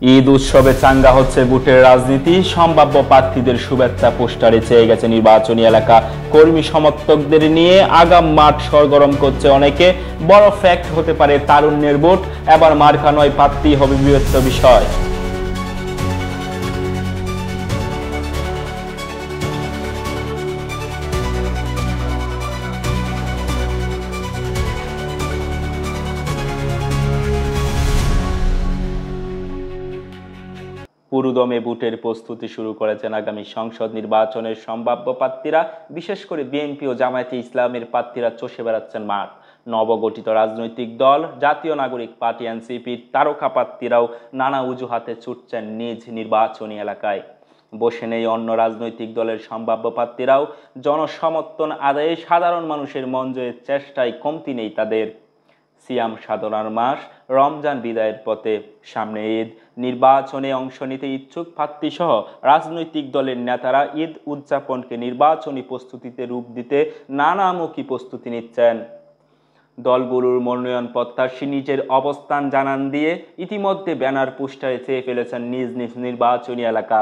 ঈদ উৎসবে চাঙ্গা হচ্ছে ভোটের রাজনীতি। সম্ভাব্য প্রার্থীদের শুভেচ্ছা পোস্টারে চেয়ে গেছে নির্বাচনী এলাকা। কর্মী সমর্থকদের নিয়ে আগাম মাঠ সরগরম করছে অনেকে। বড় ফ্যাক্ট হতে পারে তারুণ্যের ভোট, এবার মার্কা নয় প্রার্থী হবে বিবেচ্য বিষয়। পুরোদমে ভোটের প্রস্তুতি শুরু করেছেন আগামী সংসদ নির্বাচনের সম্ভাব্য প্রার্থীরা। বিশেষ করে বিএনপি ও জামায়াতে ইসলামের প্রার্থীরা চষে বেড়াচ্ছেন মাঠ। নবগঠিত রাজনৈতিক দল জাতীয় নাগরিক পার্টি এনসিপির তারকা প্রার্থীরাও নানা অজুহাতে ছুটছেন নিজ নির্বাচনী এলাকায়। বসে নেই অন্য রাজনৈতিক দলের সম্ভাব্য প্রার্থীরাও। জনসমর্থন আদায়ে সাধারণ মানুষের মন জয়ের চেষ্টায় কমতি নেই তাদের। সিয়াম সাধনার মাস, রমজান বিদায়ের পথে, সামনে ঈদ। নির্বাচনে অংশ নিতে ইচ্ছুক প্রার্থী সহ রাজনৈতিক দলের নেতারা ঈদ উদযাপনকে নির্বাচনী প্রস্তুতিতে রূপ দিতে নানামুখী প্রস্তুতি নিচ্ছেন। দলগুলোর মনোনয়ন প্রত্যাশী নিজের অবস্থান জানান দিয়ে ইতিমধ্যে ব্যানার পোস্টারে চেয়ে ফেলেছেন নিজ নিজ নির্বাচনী এলাকা।